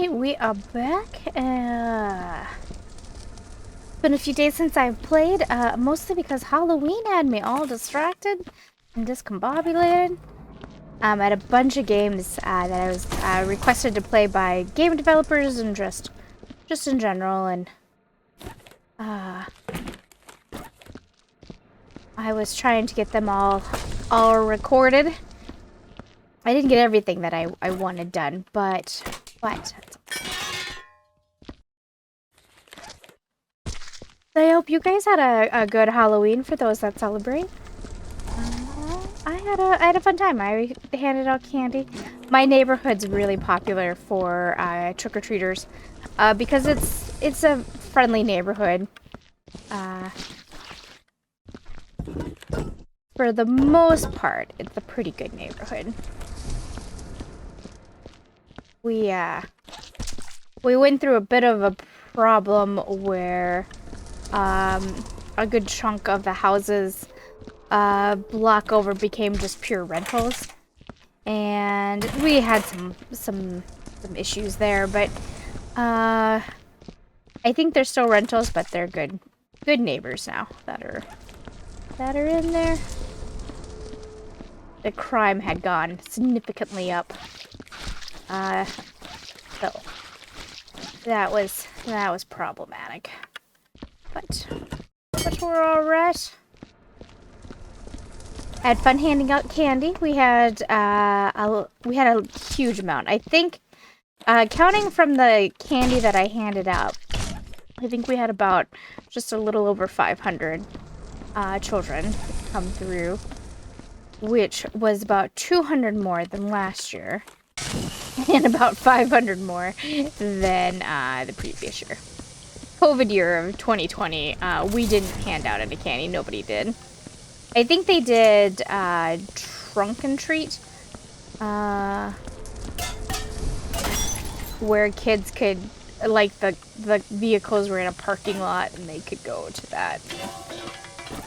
Okay, we are back. Been a few days since I've played, mostly because Halloween had me all distracted and discombobulated. I had a bunch of games that I was requested to play by game developers and just in general, and I was trying to get them all recorded. I didn't get everything that I wanted done, but I hope you guys had a good Halloween for those that celebrate. I had a fun time. I handed out candy. My neighborhood's really popular for trick-or-treaters because it's a friendly neighborhood. For the most part, it's a pretty good neighborhood. We went through a bit of a problem where a good chunk of the houses block over became just pure rentals, and we had some issues there, but I think they're still rentals, but they're good neighbors now that are in there. The crime had gone significantly up, so that was problematic, but we're all right. I had fun handing out candy. We had a huge amount. I think, counting from the candy that I handed out, I think we had about just a little over 500 children come through, which was about 200 more than last year, and about 500 more than the previous year. COVID year of 2020, we didn't hand out any candy. Nobody did. I think they did trunk and treat, where kids could, like, the vehicles were in a parking lot and they could go to that,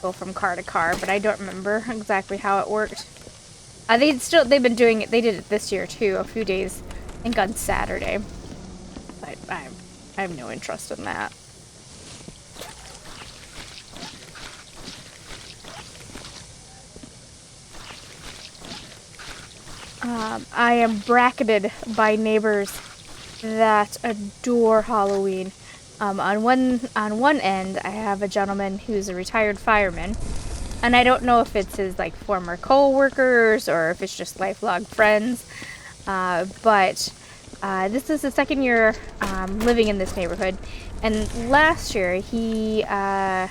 go from car to car, but I don't remember exactly how it worked. They've been doing it. They did it this year too, a few days, I think on Saturday, but I have no interest in that. I am bracketed by neighbors that adore Halloween. On one end, I have a gentleman who's a retired fireman, and I don't know if it's his like former co-workers or if it's just lifelong friends. But this is the second year living in this neighborhood, and last year he I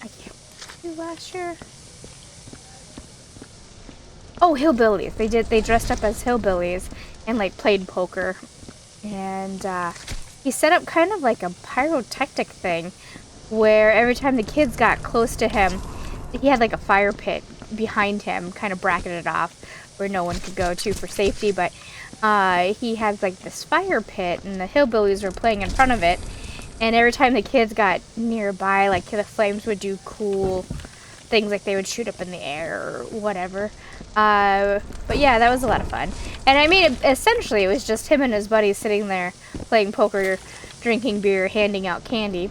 can't remember last year. Oh, hillbillies. They dressed up as hillbillies and like played poker. And he set up kind of like a pyrotechnic thing where every time the kids got close to him, he had like a fire pit behind him, kind of bracketed off where no one could go to for safety, but he has like this fire pit and the hillbillies were playing in front of it, and every time the kids got nearby, like the flames would do cool things, like they would shoot up in the air or whatever. But yeah, that was a lot of fun. And I mean, essentially, it was just him and his buddies sitting there playing poker, drinking beer, handing out candy.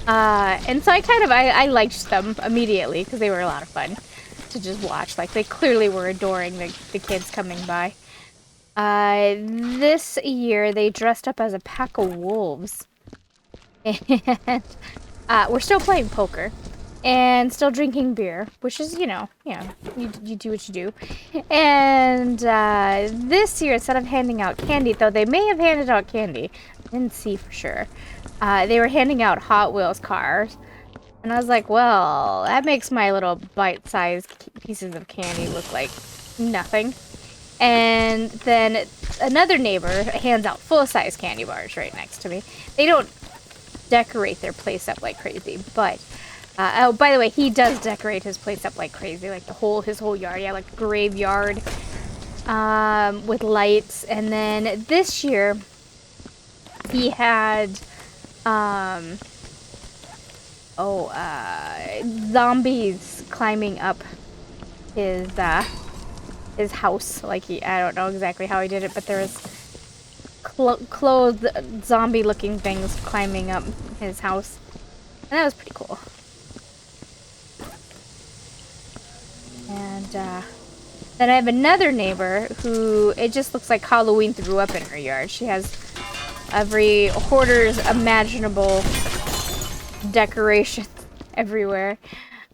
And so I liked them immediately because they were a lot of fun to just watch. Like, they clearly were adoring the kids coming by. This year, they dressed up as a pack of wolves. And we're still playing poker. And still drinking beer, which is, you do what you do. And this year, instead of handing out candy, though they may have handed out candy, I didn't see for sure, they were handing out Hot Wheels cars. And I was like, well, that makes my little bite-sized pieces of candy look like nothing. And then another neighbor hands out full-size candy bars right next to me. They don't decorate their place up like crazy, but oh, by the way, he does decorate his place up like crazy, like his whole yard. Yeah, like a graveyard with lights. And then this year, he had zombies climbing up his house. Like I don't know exactly how he did it, but there was clothed zombie-looking things climbing up his house. And that was pretty cool. And then I have another neighbor who, it just looks like Halloween threw up in her yard. She has every hoarder's imaginable decoration everywhere.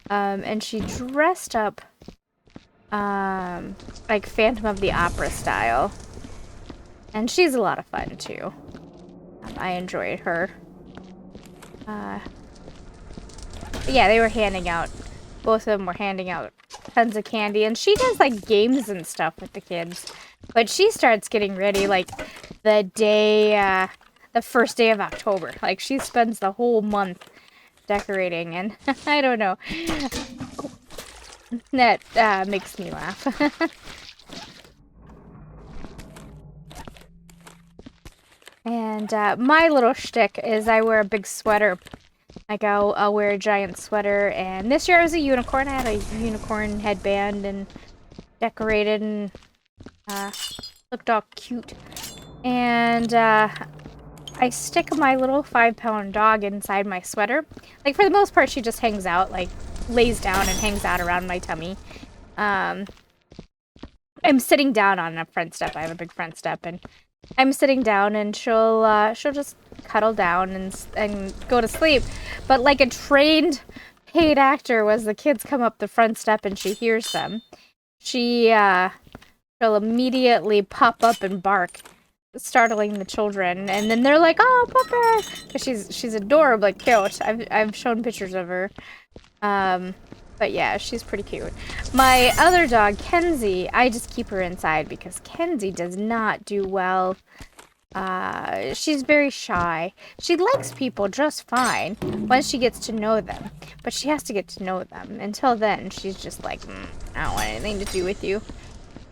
And she dressed up like Phantom of the Opera style. And she's a lot of fun too. I enjoyed her. Yeah, they were handing out, both of them were handing out tons of candy, and she does like games and stuff with the kids. But she starts getting ready like the first day of October. Like she spends the whole month decorating, and I don't know. That makes me laugh. And my little shtick is I wear a big sweater. Like I'll wear a giant sweater, and this year I was a unicorn. I had a unicorn headband and decorated and looked all cute. And I stick my little 5-pound dog inside my sweater. Like for the most part, she just hangs out, like lays down and hangs out around my tummy. I'm sitting down on a front step. I have a big front step, and I'm sitting down, and she'll just cuddle down and go to sleep. But like a trained paid actor, as the kids come up the front step and she hears them, she'll immediately pop up and bark, startling the children. And then they're like, "Oh, Pupper!" Because she's adorably cute. I've shown pictures of her. But yeah, she's pretty cute. My other dog, Kenzie, I just keep her inside because Kenzie does not do well. She's very shy. She likes people just fine once she gets to know them. But she has to get to know them. Until then, she's just like, I don't want anything to do with you.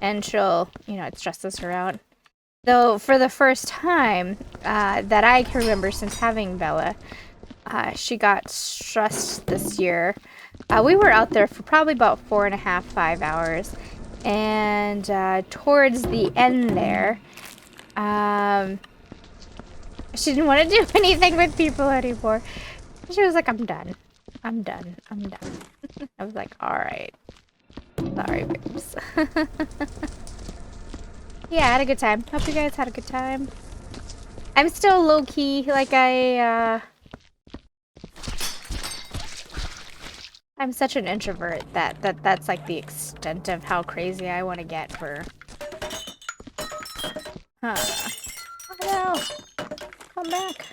And she'll, it stresses her out. Though, for the first time that I can remember since having Bella, she got stressed this year. We were out there for probably about 4.5, 5 hours. And towards the end there, she didn't want to do anything with people anymore. She was like, I'm done. I'm done. I'm done. I was like, alright. Sorry, babes. Yeah, I had a good time. Hope you guys had a good time. I'm still low-key, like I'm such an introvert that's like the extent of how crazy I want to get for... Oh no! Come back.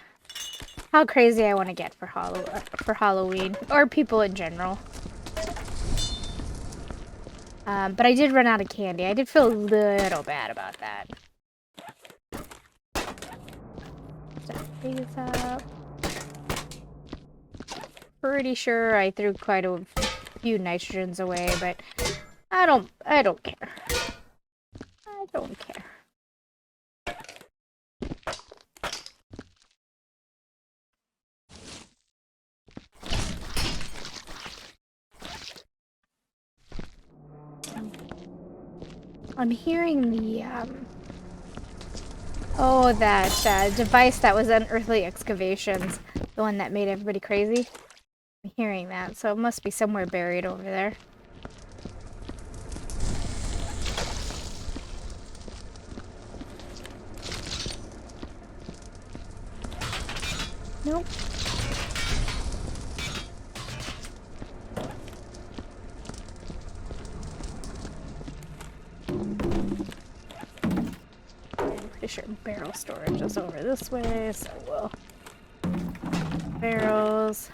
How crazy I want to get for Halloween, or people in general. But I did run out of candy. I did feel a little bad about that. Set these up. Pretty sure I threw quite a few nitrogens away, but I don't care. I don't care. I'm hearing the, oh, that device that was Unearthly Excavations, the one that made everybody crazy. I'm hearing that, so it must be somewhere buried over there. Nope. Pretty sure barrel storage is over this way, so we'll... Barrels.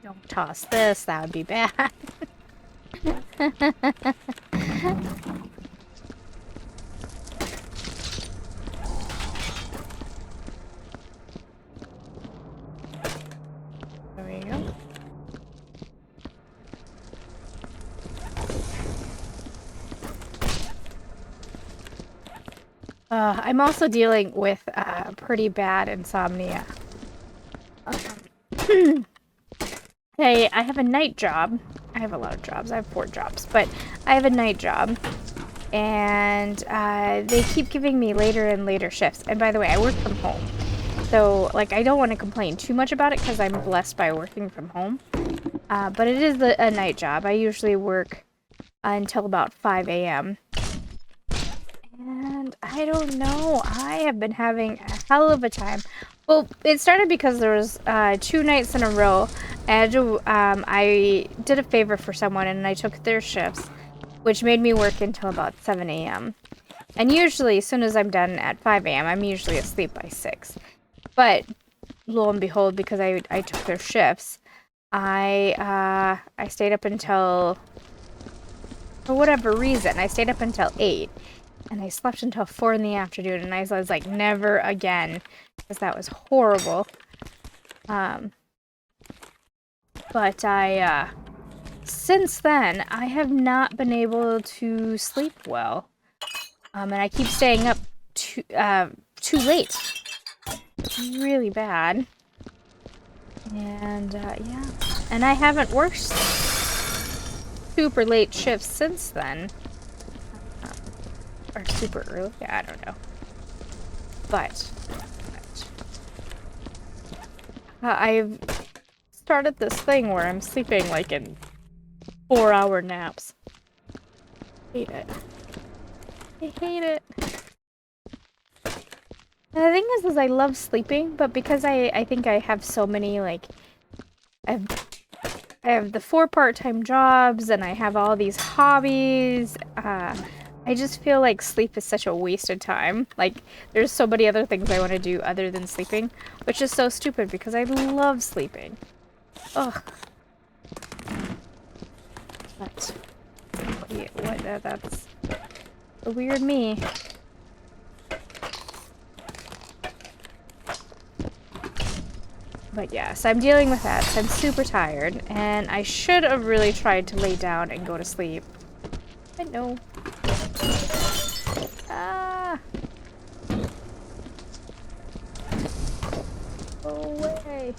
Don't toss this, that would be bad. There we go. I'm also dealing with pretty bad insomnia. Hey, I have a night job. I have a lot of jobs. I have 4 jobs, but I have a night job. and they keep giving me later and later shifts. And by the way, I work from home. So, like, I don't want to complain too much about it because I'm blessed by working from home. But it is a night job. I usually work until about 5 a.m. And I don't know. I have been having a hell of a time. Well, it started because there was 2 nights in a row. I did a favor for someone and I took their shifts, which made me work until about 7 a.m. And usually, as soon as I'm done at 5 a.m., I'm usually asleep by 6. But lo and behold, because I took their shifts, I stayed up until, for whatever reason, I stayed up until 8. And I slept until 4 in the afternoon, and I was like, never again, because that was horrible. But since then, I have not been able to sleep well. And I keep staying up too late. It's really bad. And, yeah. And I haven't worked super late shifts since then. Or super early? Yeah, I don't know. But I've started this thing where I'm sleeping like in 4-hour naps. Hate it. I hate it. And the thing is I love sleeping, but because I think I have so many, like, I have the 4 part-time jobs, and I have all these hobbies, I just feel like sleep is such a waste of time. Like, there's so many other things I want to do other than sleeping, which is so stupid because I love sleeping. Ugh. But, yeah, that's a weird me. But yeah, so I'm dealing with that. So I'm super tired, and I should have really tried to lay down and go to sleep. I know. Ah! Go away.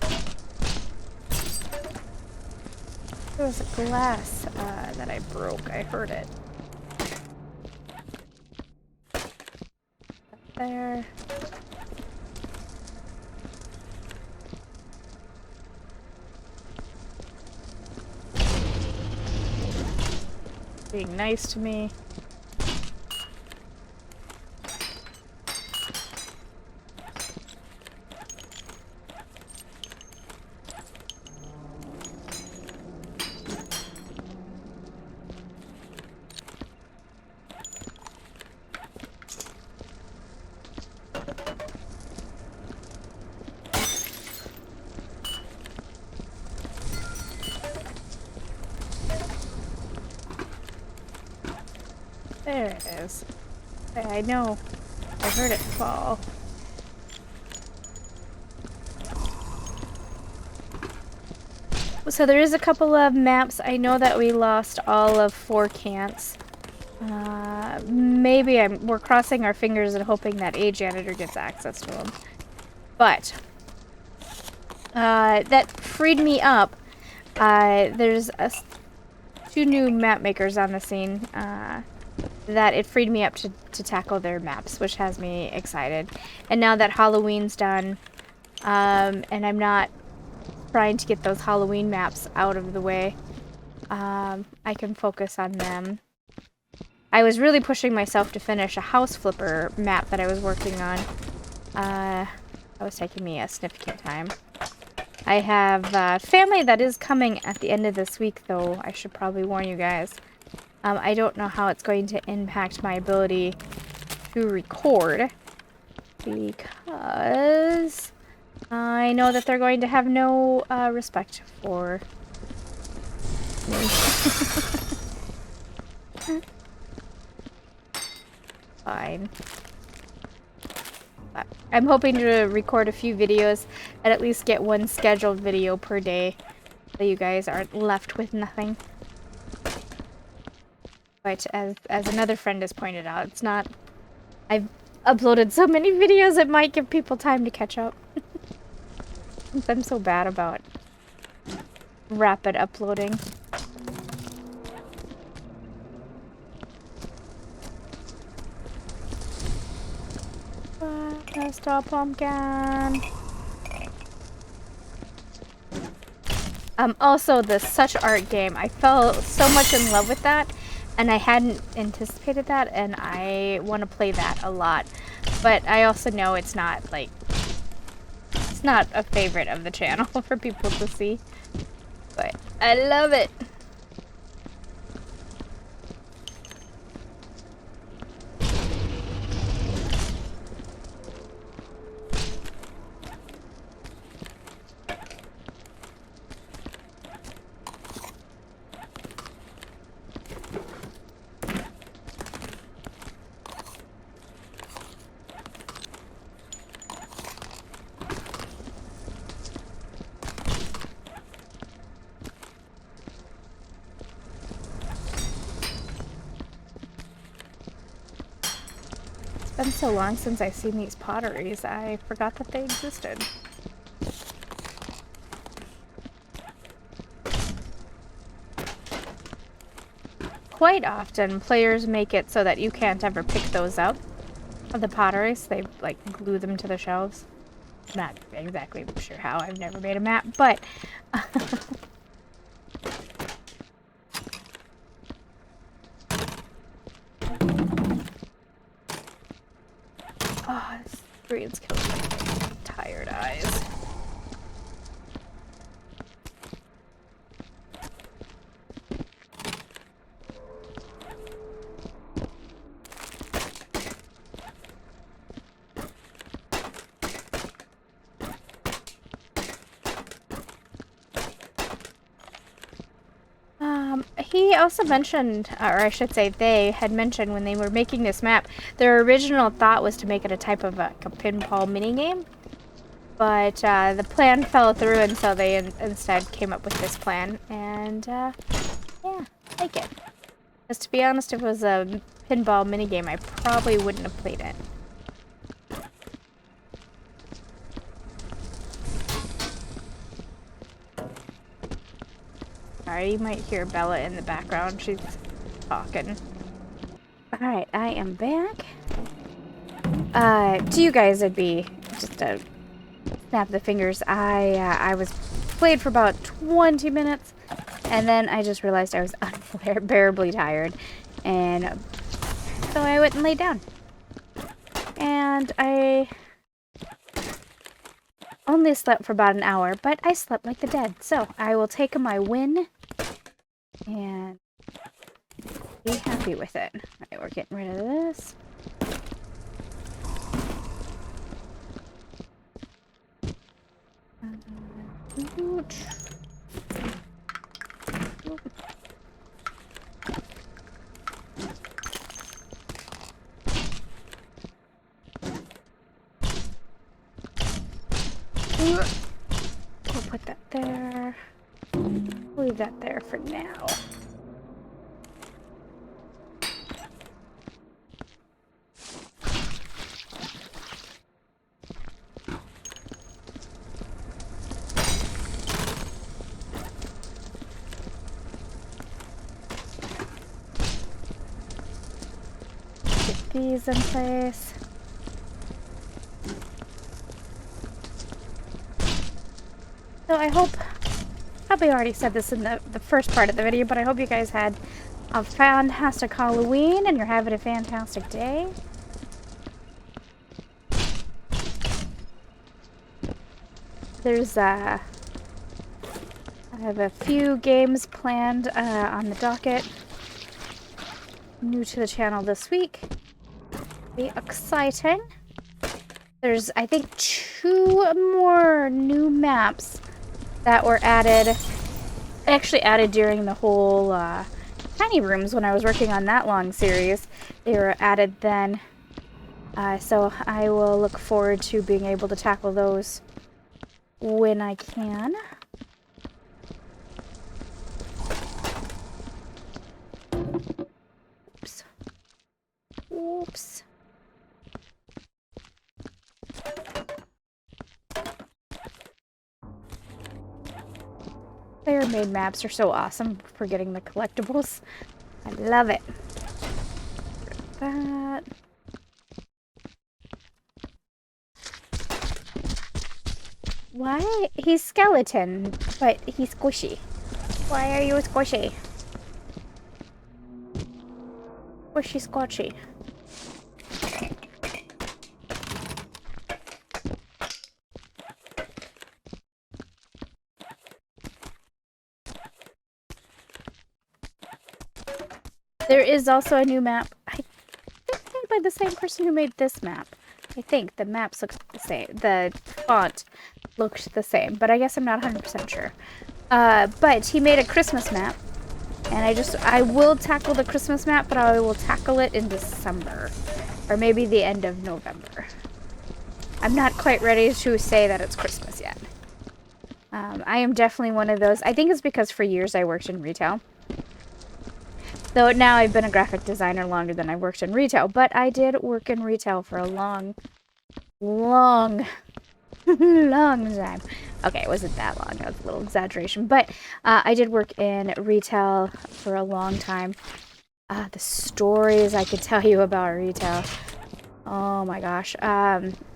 There was a glass that I broke. I heard it. Up there. Being nice to me. There it is. I know. I heard it fall. So there is a couple of maps. I know that we lost all of 4 cants. Maybe we're crossing our fingers and hoping that a janitor gets access to them. But that freed me up. There's 2 new map makers on the scene. That it freed me up to tackle their maps, which has me excited. And now that Halloween's done, and I'm not trying to get those Halloween maps out of the way, I can focus on them. I was really pushing myself to finish a house flipper map that I was working on. That was taking me a significant time. I have family that is coming at the end of this week, though. I should probably warn you guys. I don't know how it's going to impact my ability to record, because I know that they're going to have no respect for me. Fine. But I'm hoping to record a few videos and at least get 1 scheduled video per day, so you guys aren't left with nothing. But as another friend has pointed out, it's not... I've uploaded so many videos, it might give people time to catch up. I'm so bad about rapid uploading. Pastel pumpkin. Also the Such Art game. I fell so much in love with that, and I hadn't anticipated that, and I want to play that a lot. But I also know it's not like it's not a favorite of the channel for people to see. But I love it. It's been so long since I've seen these potteries, I forgot that they existed. Quite often, players make it so that you can't ever pick those up of the potteries. They like glue them to the shelves. Not exactly sure how. I've never made a map, but oh, this green's killing my tired eyes. He also mentioned, or I should say they had mentioned when they were making this map, their original thought was to make it a type of a pinball minigame. But the plan fell through, and so they instead came up with this plan. And yeah, I like it. Because to be honest, if it was a pinball minigame, I probably wouldn't have played it. Sorry, you might hear Bella in the background. She's talking. Alright, I am back. To you guys, it'd be just a snap of the fingers. I was played for about 20 minutes, and then I just realized I was unbearably tired, and so I went and laid down. And I only slept for about an hour, but I slept like the dead. So I will take my win and be happy with it. Alright, we're getting rid of this. We'll put that there. Leave that there for now. Get these in place. So I hope, probably already said this in the first part of the video, but I hope you guys had a fantastic Halloween and you're having a fantastic day. There's I have a few games planned on the docket. New to the channel this week. Be exciting. There's, I think, 2 more new maps that were added, actually added during the whole tiny rooms when I was working on that long series. They were added then, so I will look forward to being able to tackle those when I can. Oops. Oops. Player-made maps are so awesome for getting the collectibles. I love it. That. Why? He's skeleton, but he's squishy. Why are you squishy? Squishy squatchy. There is also a new map. I think made by the same person who made this map. I think the maps look the same. The font looked the same, but I guess I'm not 100% sure. But he made a Christmas map, and I will tackle the Christmas map, but I will tackle it in December, or maybe the end of November. I'm not quite ready to say that it's Christmas yet. I am definitely one of those. I think it's because for years I worked in retail. Though now I've been a graphic designer longer than I worked in retail, but I did work in retail for a long long time. Okay, it wasn't that long. That was a little exaggeration. But I did work in retail for a long time. The stories I could tell you about retail. Oh my gosh.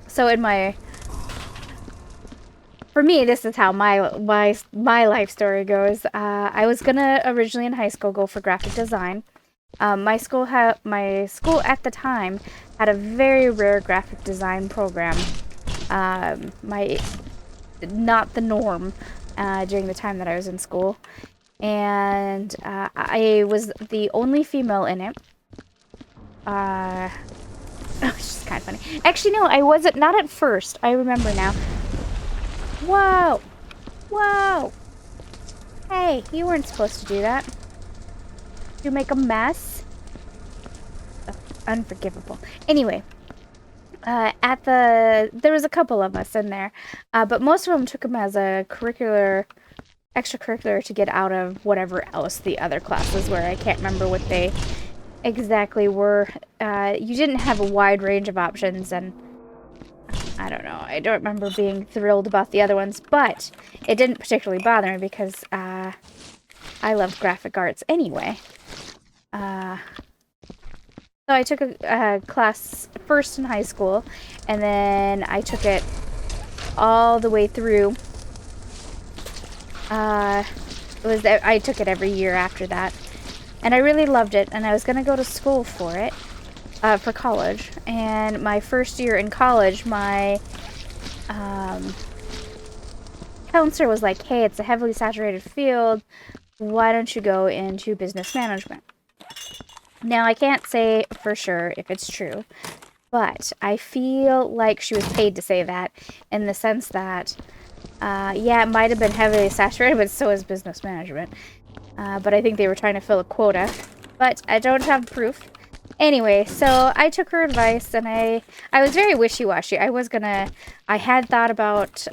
So for me, this is how my life story goes. I was gonna originally in high school go for graphic design. My school at the time had a very rare graphic design program. Not the norm during the time that I was in school, and I was the only female in it. Which is kind of funny. Actually, no, I wasn't. Not at first. I remember now. Whoa, whoa! Hey, you weren't supposed to do that. You make a mess. Unforgivable. Anyway, there was a couple of us in there, but most of them took them as a extracurricular to get out of whatever else the other classes were. I can't remember what they exactly were. You didn't have a wide range of options, and I don't know. I don't remember being thrilled about the other ones, but it didn't particularly bother me because I loved graphic arts anyway. So I took a class first in high school, and then I took it all the way through. I took it every year after that, and I really loved it. And I was gonna go to school for it, for college. And my first year in college, my counselor was like, "Hey, it's a heavily saturated field. Why don't you go into business management?" Now, I can't say for sure if it's true, but I feel like she was paid to say that in the sense that, yeah, it might have been heavily saturated, but so is business management. But I think they were trying to fill a quota, but I don't have proof. Anyway, so I took her advice, and I was very wishy-washy. I had thought about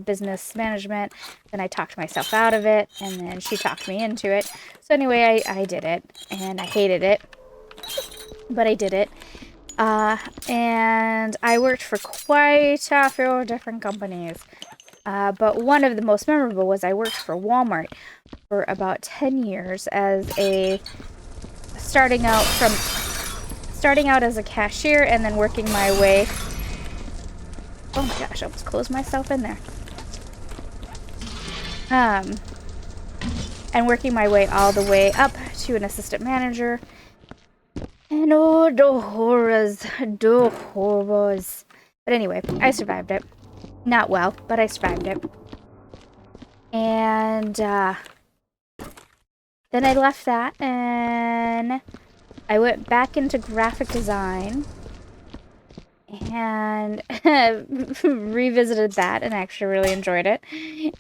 business management, then I talked myself out of it, and then she talked me into it. So anyway, I did it, and I hated it, but I did it. And I worked for quite a few different companies. But one of the most memorable was I worked for Walmart for about 10 years as starting out as a cashier and then working my way. Oh my gosh, I almost closed myself in there. And working my way all the way up to an assistant manager. And oh, the horrors. But anyway, I survived it. Not well, but I survived it. And then I left that, and I went back into graphic design and revisited that and actually really enjoyed it.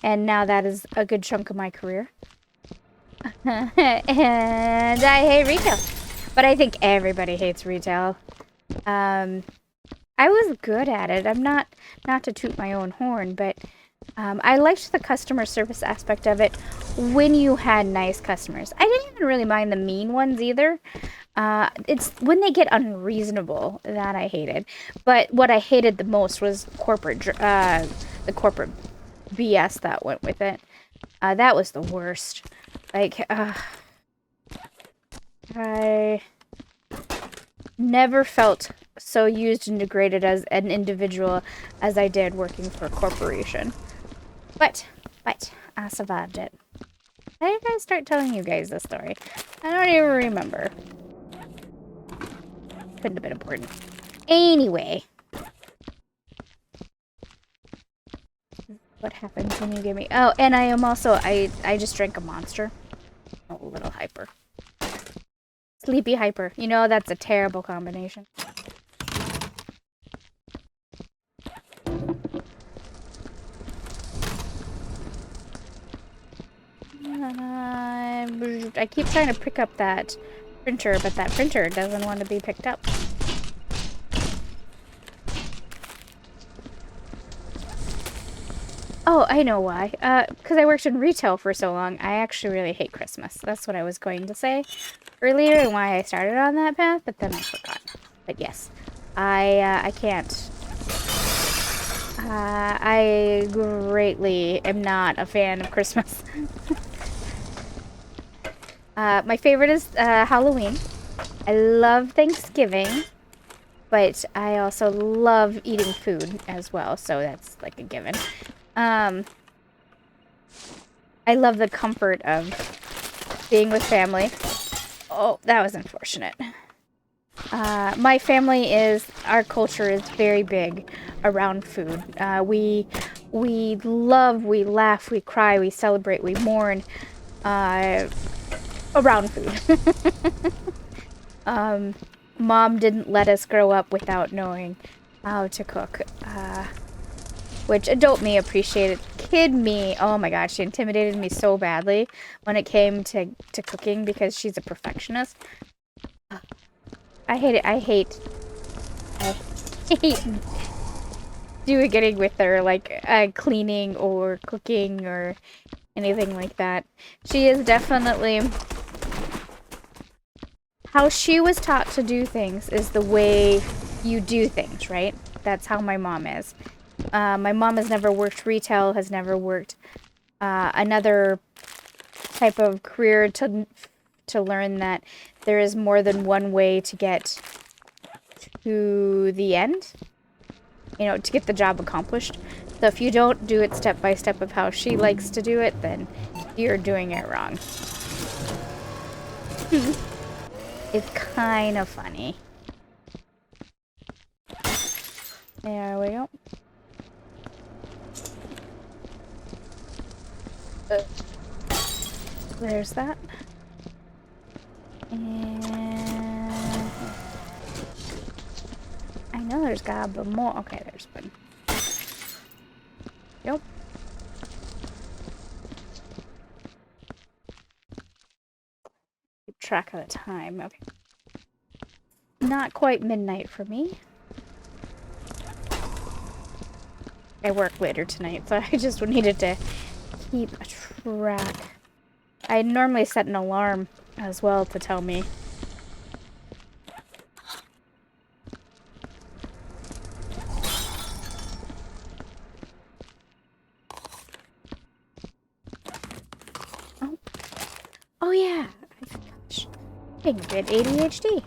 And now that is a good chunk of my career. And I hate retail. But I think everybody hates retail. I was good at it. I'm not to toot my own horn, but I liked the customer service aspect of it when you had nice customers. I didn't even really mind the mean ones either. It's when they get unreasonable that I hated. But what I hated the most was the corporate BS that went with it. That was the worst. Like, I never felt so used and degraded as an individual as I did working for a corporation. But I survived it. How did I start telling you guys this story? I don't even remember. Couldn't have been important. Anyway. What happens when you give me... Oh, and I am also... I just drank a monster. Oh, a little hyper. Sleepy hyper. You know, that's a terrible combination. I keep trying to pick up that printer, but that printer doesn't want to be picked up. Oh, I know why. Because I worked in retail for so long, I actually really hate Christmas. That's what I was going to say earlier and why I started on that path, but then I forgot. But yes, I can't. I greatly am not a fan of Christmas. My favorite is Halloween. I love Thanksgiving, but I also love eating food as well, so that's like a given. I love the comfort of being with family. Oh, that was unfortunate. My family our culture is very big around food. We love, we laugh, we cry, we celebrate, we mourn around food. Mom didn't let us grow up without knowing how to cook. Which adult me appreciated. Kid me, oh my gosh, she intimidated me so badly when it came to cooking because she's a perfectionist. I hate it. I hate getting with her, like cleaning or cooking or anything like that. She is definitely... How she was taught to do things is the way you do things, right? That's how my mom is. My mom has never worked retail, has never worked another type of career to learn that there is more than one way to get to the end. You know, to get the job accomplished. So if you don't do it step by step of how she likes to do it, then you're doing it wrong. It's kind of funny. There we go. There's that. And I know there's gotta be more. Okay, there's one. Yep. Keep track of the time. Okay. Not quite midnight for me. I work later tonight, so I just needed to keep a track. I normally set an alarm as well to tell me. Oh, oh yeah. Gosh. I think a bit ADHD.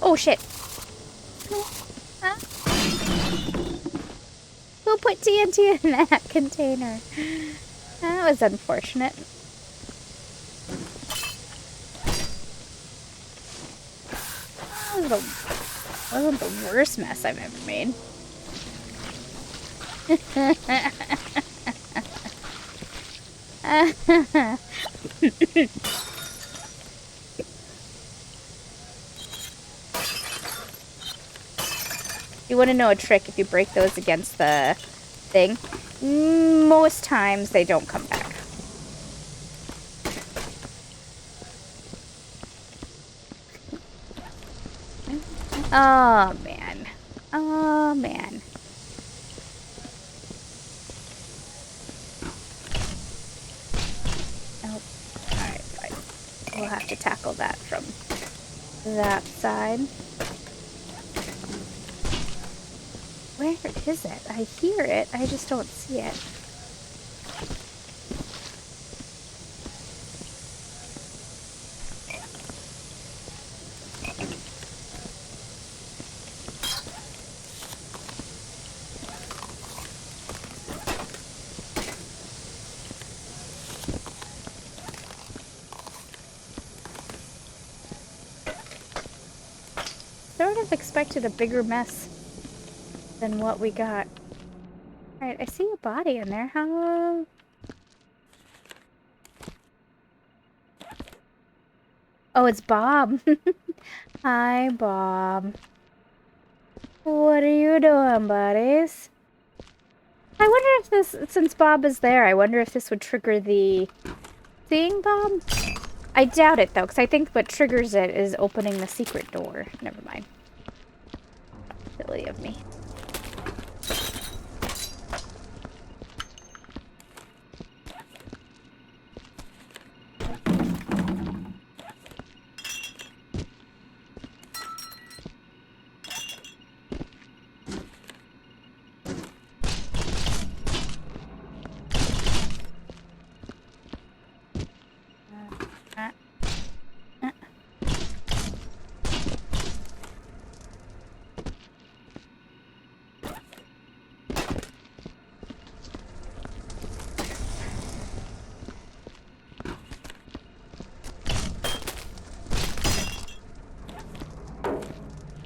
Oh shit. Huh? Who put TNT in that container? That was unfortunate. That wasn't the worst mess I've ever made. You want to know a trick if you break those against the thing? Most times they don't come back. Oh, man. Oh, man. Oh, alright, fine. We'll have to tackle that from that side. Where is it? I hear it. I just don't see it. Sort of expected a bigger mess than what we got. Alright, I see a body in there. How... Oh, it's Bob. Hi, Bob. What are you doing, buddies? I wonder if this, since Bob is there, I wonder if this would trigger the... Seeing Bob? I doubt it, though, because I think what triggers it is opening the secret door. Never mind. Silly of me.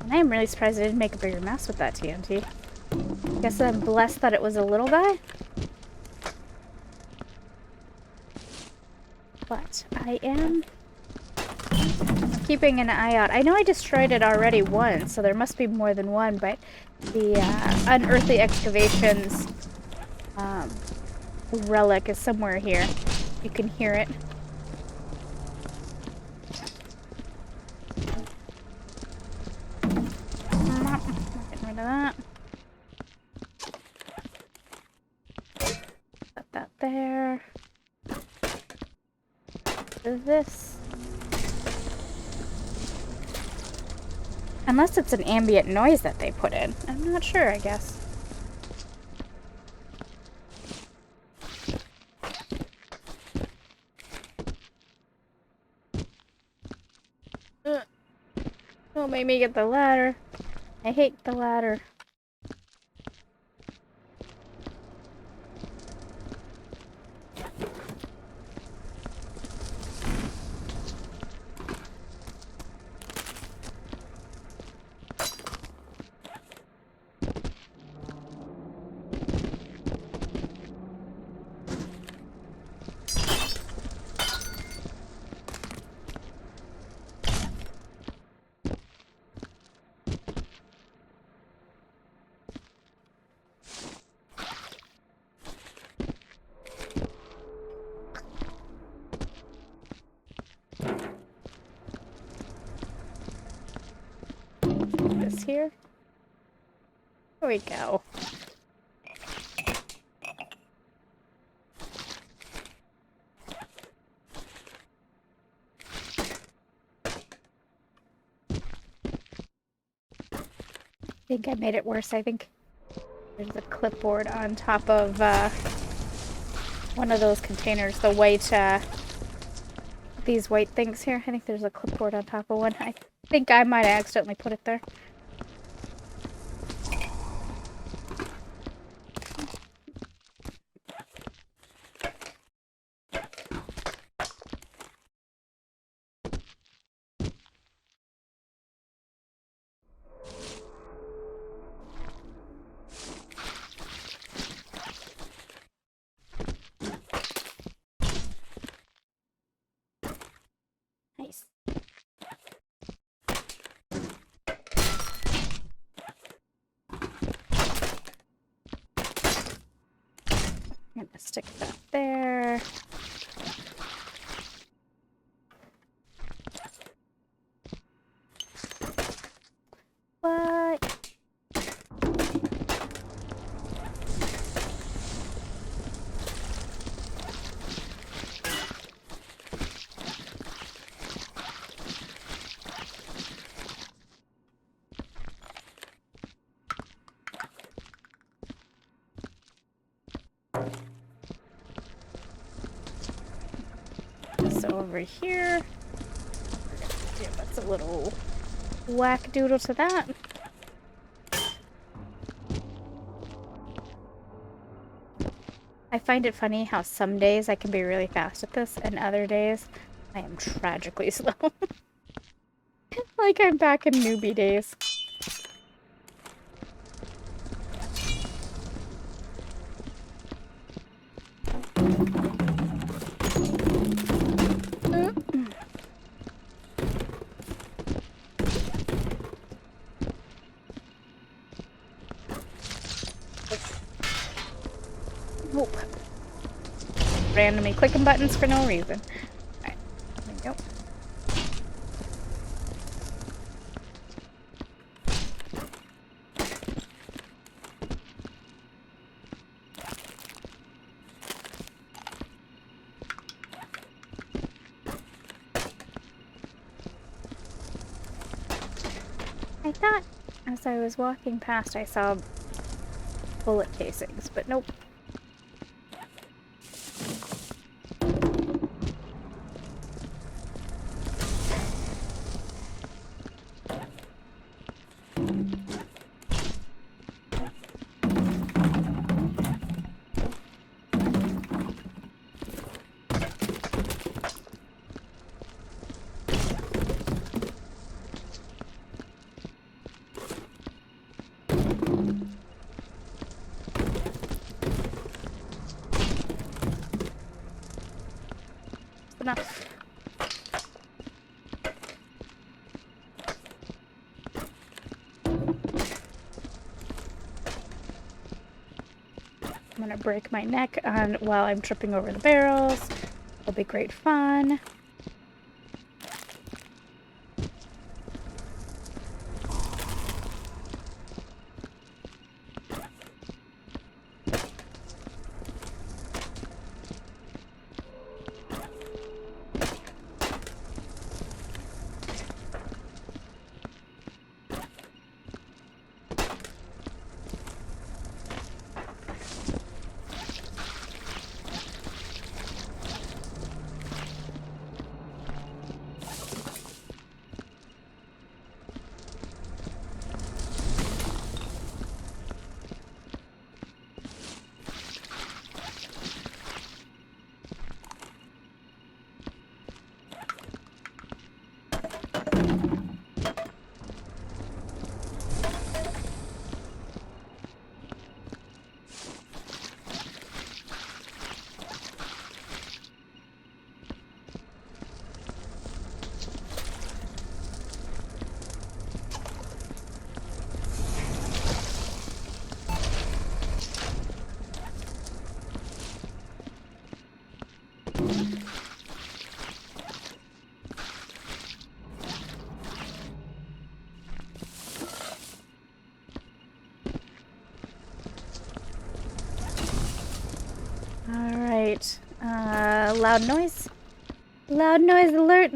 I am really surprised I didn't make a bigger mess with that TNT. Guess I'm blessed that it was a little guy. But I am keeping an eye out. I know I destroyed it already once, so there must be more than one, but the unearthly excavations relic is somewhere here. You can hear it. Getting rid of that. Put that there. What is this? Unless it's an ambient noise that they put in. I'm not sure, I guess. Don't make me get the ladder. I hate the ladder. This here. There we go. I think I made it worse. I think there's a clipboard on top of one of those containers. The white, these white things here. I think there's a clipboard on top of one. I think I might have accidentally put it there. Nice. I'm gonna stick that there. What? So over here, yeah, that's a little whack-doodle to that. I find it funny how some days I can be really fast at this, and other days I am tragically slow. Like I'm back in newbie days. Whoop. Randomly clicking buttons for no reason. Alright, there we go. I thought as I was walking past I saw bullet casings, but nope. Enough. I'm gonna break my neck while I'm tripping over the barrels. It'll be great fun. Alright. Loud noise? Loud noise alert!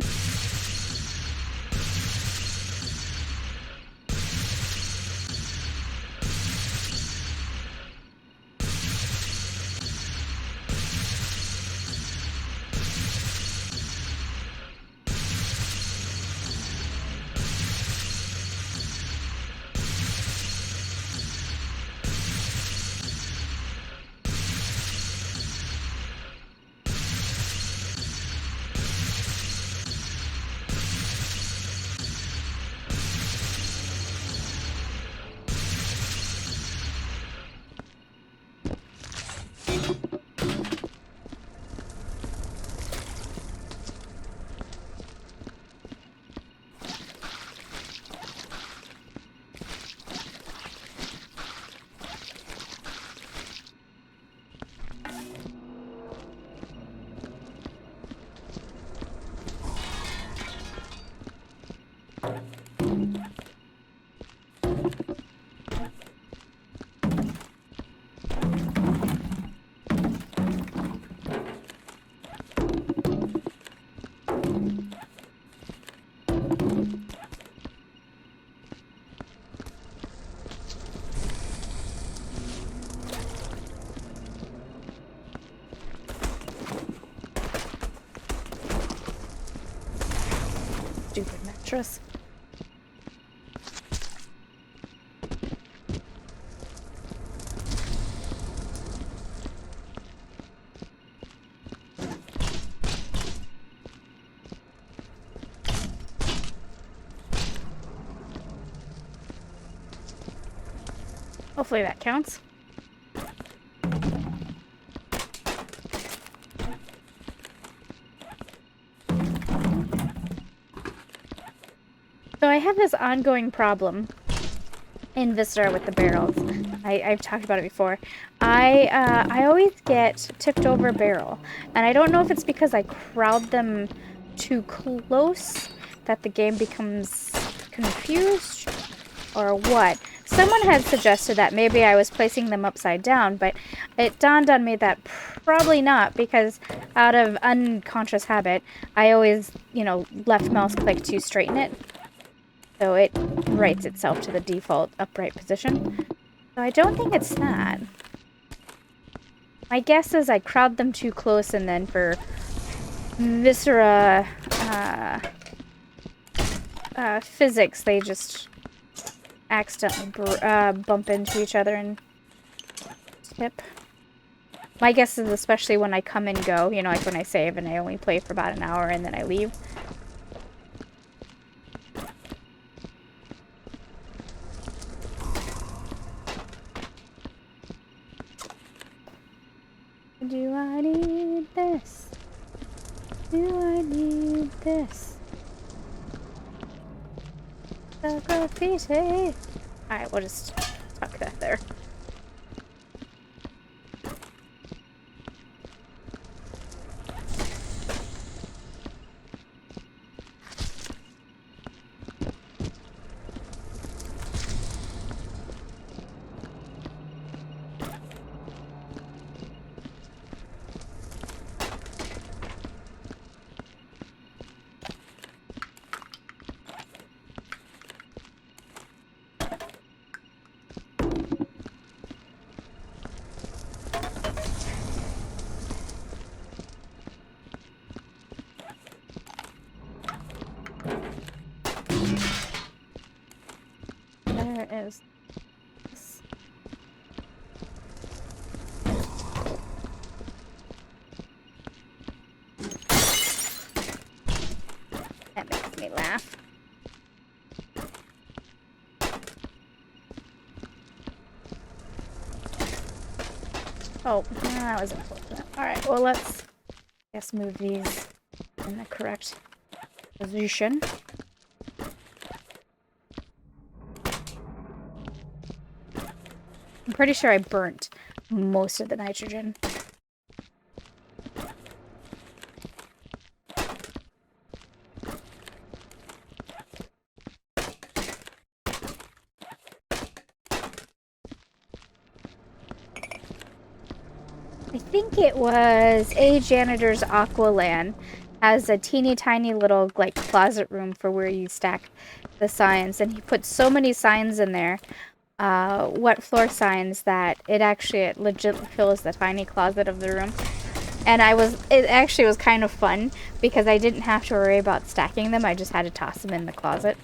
Stupid mattress. Hopefully that counts. So I have this ongoing problem in Viscera with the barrels. I've talked about it before. I always get tipped over a barrel, and I don't know if it's because I crowd them too close that the game becomes confused or what. Someone had suggested that maybe I was placing them upside down, but it dawned on me that probably not, because out of unconscious habit, I always, you know, left mouse click to straighten it. So it rights itself to the default upright position. So I don't think it's that. My guess is I crowd them too close, and then for Viscera physics, they just accidentally bump into each other and tip. My guess is especially when I come and go, you know, like when I save and I only play for about an hour and then I leave. Do I need this? Do I need this? The graffiti. Alright, we'll just tuck that there. There it is. That makes me laugh. Oh, that was unfortunate. Alright, well let's move these in the correct position. I'm pretty sure I burnt most of the nitrogen. I think it was a Janitor's Aqualand has a teeny tiny little like closet room for where you stack the signs, and he put so many signs in there, wet floor signs, that it legit fills the tiny closet of the room. And it actually was kind of fun because I didn't have to worry about stacking them. I just had to toss them in the closet.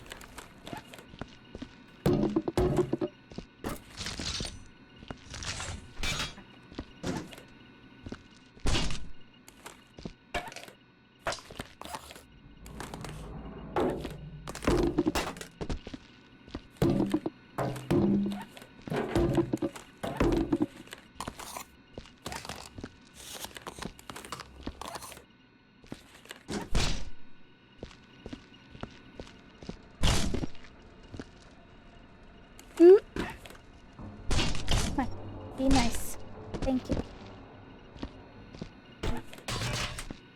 Be nice. Thank you.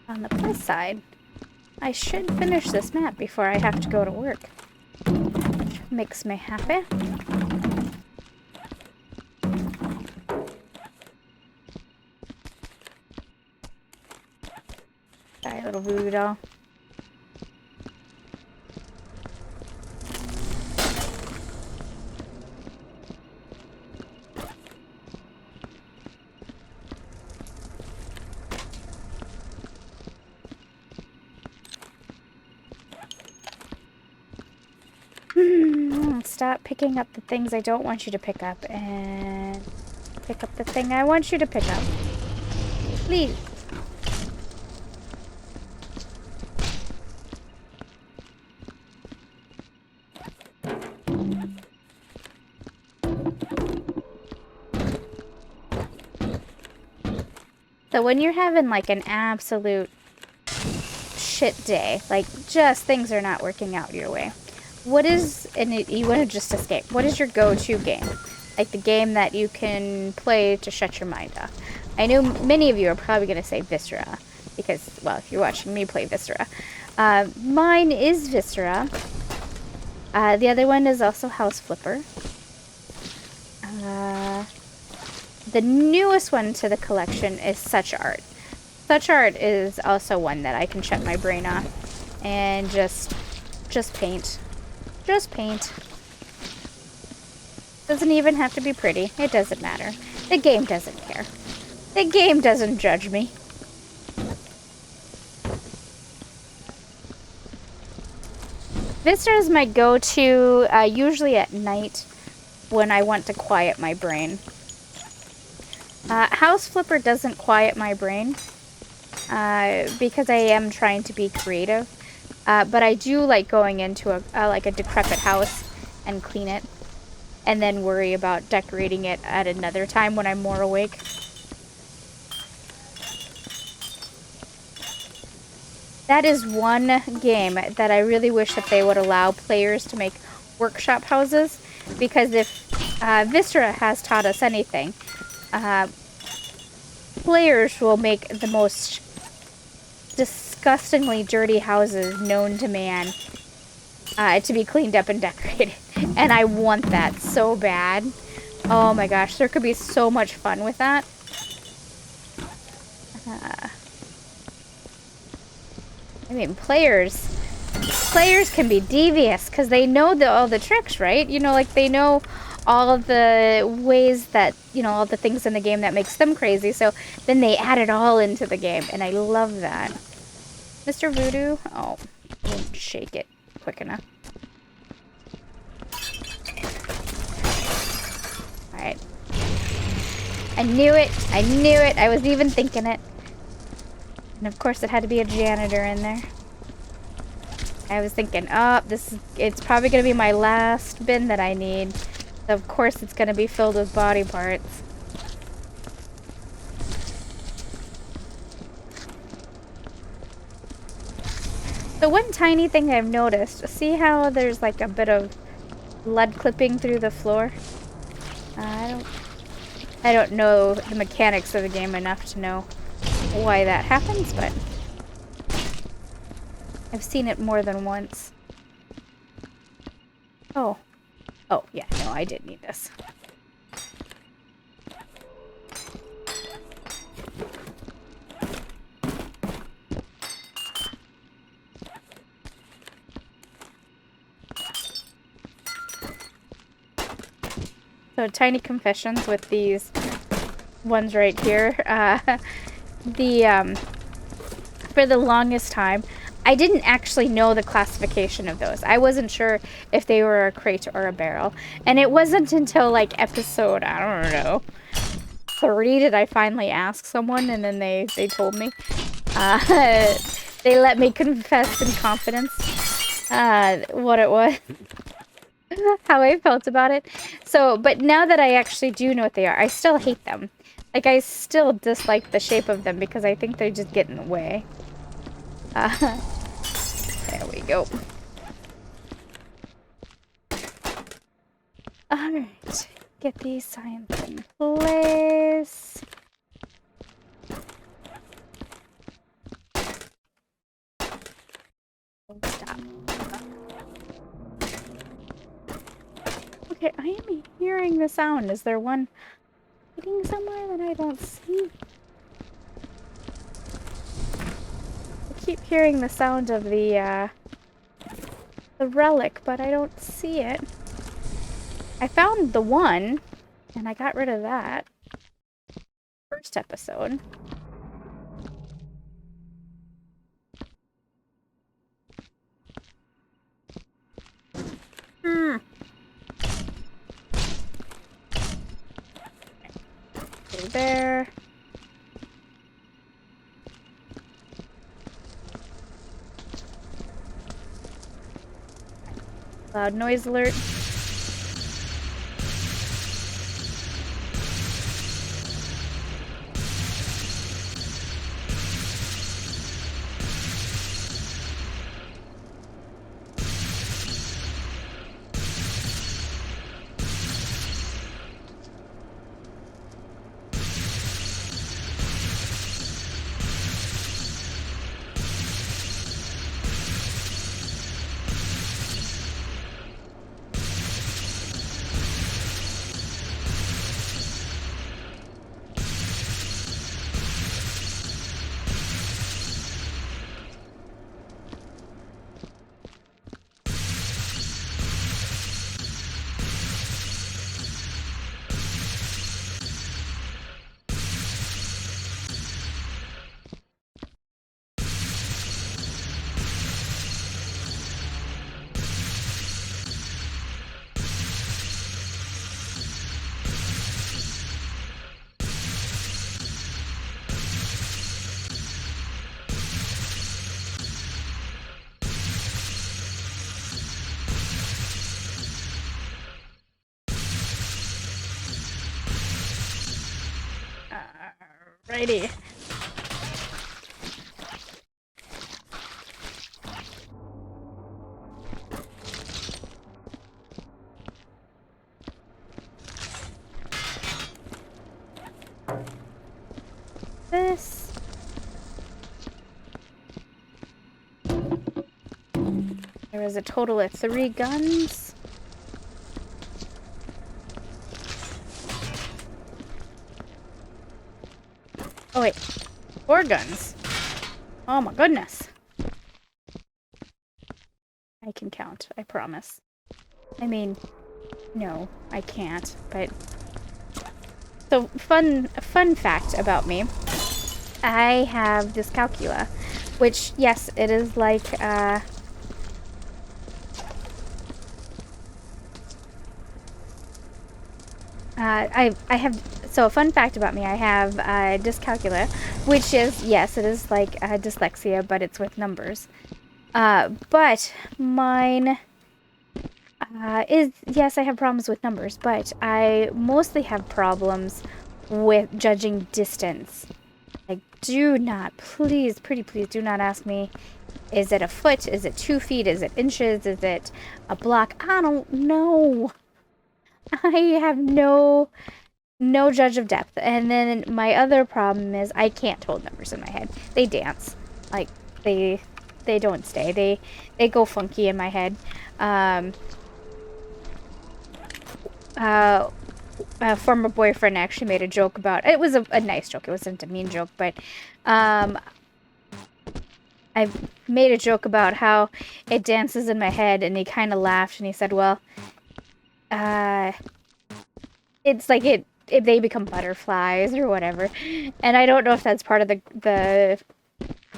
On the plus side, I should finish this map before I have to go to work. Which makes me happy. Sorry, little voodoo doll. stop picking up the things I don't want you to pick up and pick up the thing I want you to pick up. Please. So when you're having like an absolute shit day, like just things are not working out your way, what is, and you want to just escape, what is your go-to game? Like the game that you can play to shut your mind off. I know many of you are probably going to say Viscera, because, well, if you're watching me play Viscera. Mine is Viscera. The other one is also House Flipper. The newest one to the collection is Such Art. Such Art is also one that I can shut my brain off and just paint. Just paint. Doesn't even have to be pretty. It doesn't matter. The game doesn't care. The game doesn't judge me. Viscera is my go-to, usually at night when I want to quiet my brain. House Flipper doesn't quiet my brain because I am trying to be creative. But I do like going into like a decrepit house and clean it, and then worry about decorating it at another time when I'm more awake. That is one game that I really wish that they would allow players to make workshop houses, because if Viscera has taught us anything, players will make the most disgustingly dirty houses known to man to be cleaned up and decorated. And I want that so bad. Oh my gosh, there could be so much fun with that. I mean, players can be devious because they know all the tricks, right? You know, like they know all of the ways that, you know, all the things in the game that makes them crazy. So then they add it all into the game, and I love that. Mr. Voodoo? Oh, I didn't shake it quick enough. Alright. I knew it. I knew it. I was even thinking it. And of course it had to be a janitor in there. I was thinking, oh, it's probably going to be my last bin that I need. So of course it's going to be filled with body parts. The one tiny thing I've noticed, see how there's like a bit of lead clipping through the floor? I don't know the mechanics of the game enough to know why that happens, but I've seen it more than once. Oh. Oh, yeah, no, I did need this. So tiny confessions with these ones right here. For the longest time, I didn't actually know the classification of those. I wasn't sure if they were a crate or a barrel. And it wasn't until like episode, I don't know, 30 did I finally ask someone, and then they told me. They let me confess in confidence what it was. How I felt about it. So, but now that I actually do know what they are, I still hate them. Like, I still dislike the shape of them because I think they just get in the way. There we go. Alright. Get these signs in place. Stop. Okay, I am hearing the sound. Is there one hiding somewhere that I don't see? I keep hearing the sound of the relic, but I don't see it. I found the one, and I got rid of that. First episode. there. Loud noise alert. Alrighty. This. There is a total of 3 guns. Oh wait, 4 guns. Oh my goodness. I can count, I promise. I mean, no, I can't, but... So, fun fact about me. I have dyscalculia, which, yes, it is like, I have... So, a fun fact about me, I have dyscalculia, which is, yes, it is like dyslexia, but it's with numbers. But mine is, yes, I have problems with numbers, but I mostly have problems with judging distance. Like, do not, please, pretty please, do not ask me, is it a foot? Is it 2 feet? Is it inches? Is it a block? I don't know. I have no judge of depth. And then my other problem is I can't hold numbers in my head. They dance. Like, they don't stay. They go funky in my head. A former boyfriend actually made a joke about... It was a nice joke. It wasn't a mean joke, but... I made a joke about how it dances in my head, and he kind of laughed, and he said, well... it's like if they become butterflies or whatever. And I don't know if that's part of the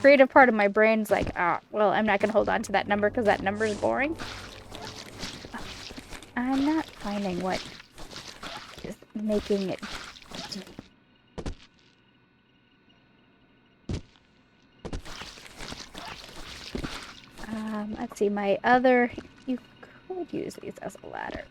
creative part of my brain's like, oh, well, I'm not going to hold on to that number because that number is boring. I'm not finding what is making it deep. Let's see, my other... You could use these as a ladder.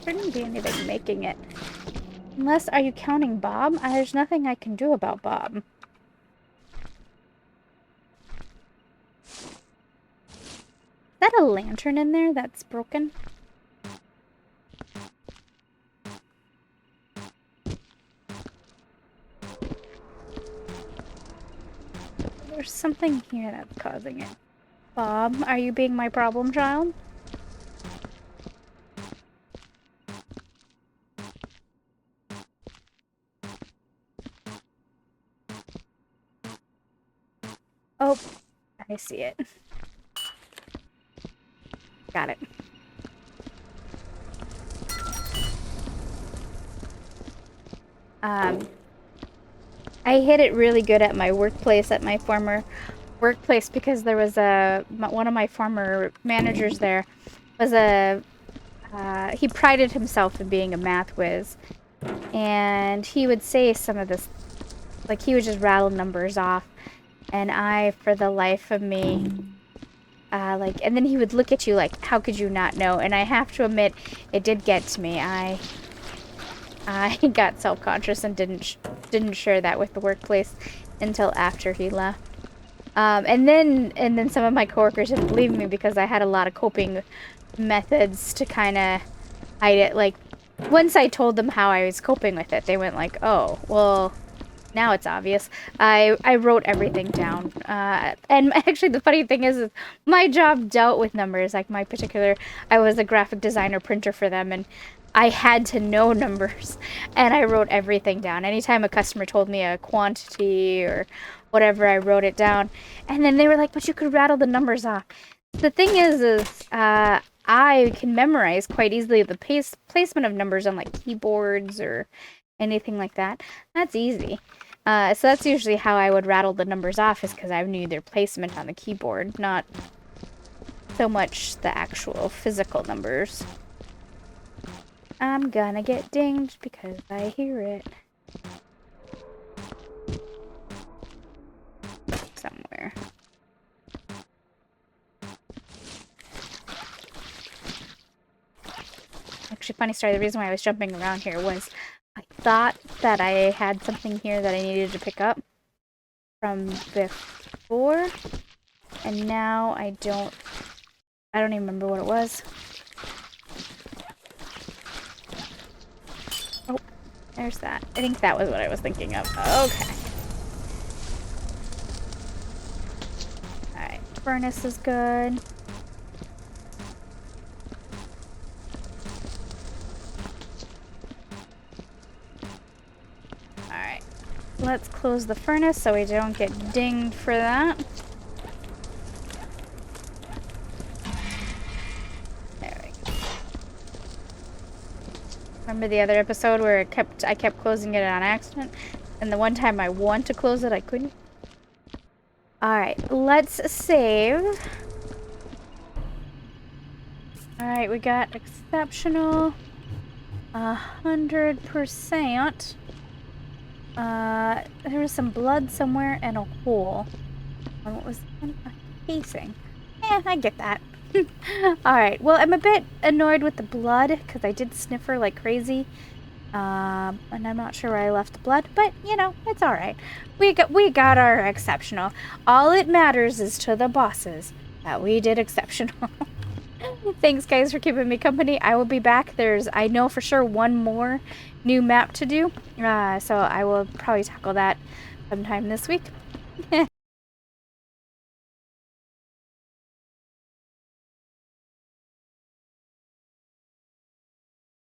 Shouldn't be anything making it. Unless, are you counting Bob? There's nothing I can do about Bob. Is that a lantern in there that's broken? There's something here that's causing it. Bob, are you being my problem child? Oh, I see it. Got it. I hit it really good at my workplace at my former workplace because there was one of my former managers there was he prided himself in being a math whiz, and he would say some of this, like he would just rattle numbers off, and I, for the life of me, and then he would look at you like, how could you not know? And I have to admit, it did get to me. I got self-conscious and didn't share that with the workplace until after he left. And then some of my coworkers didn't believe me because I had a lot of coping methods to kind of hide it. Like, once I told them how I was coping with it, they went like, oh, well, now it's obvious. I wrote everything down. And actually the funny thing is my job dealt with numbers. Like I was a graphic designer printer for them, and I had to know numbers, and I wrote everything down. Anytime a customer told me a quantity or whatever, I wrote it down. And then they were like, but you could rattle the numbers off. The thing is I can memorize quite easily the placement of numbers on like keyboards or anything like that. That's easy. So that's usually how I would rattle the numbers off, is because I knew their placement on the keyboard, not so much the actual physical numbers. I'm gonna get dinged because I hear it. Somewhere. Actually, funny story, the reason why I was jumping around here was I thought that I had something here that I needed to pick up from before, and now I don't even remember what it was. Oh, there's that. I think that was what I was thinking of. Okay. Alright, furnace is good. Alright, let's close the furnace so we don't get dinged for that. There we go. Remember the other episode where I kept closing it on accident? And the one time I want to close it, I couldn't? Alright, let's save. Alright, we got exceptional. 100%. There was some blood somewhere and a hole. And what was that? A casing. I get that. Alright, well, I'm a bit annoyed with the blood because I did sniffer like crazy. And I'm not sure where I left the blood, but you know, it's alright. We got our exceptional. All it matters is to the bosses that we did exceptional. Thanks guys for keeping me company. I will be back. I know for sure one more new map to do. So I will probably tackle that sometime this week.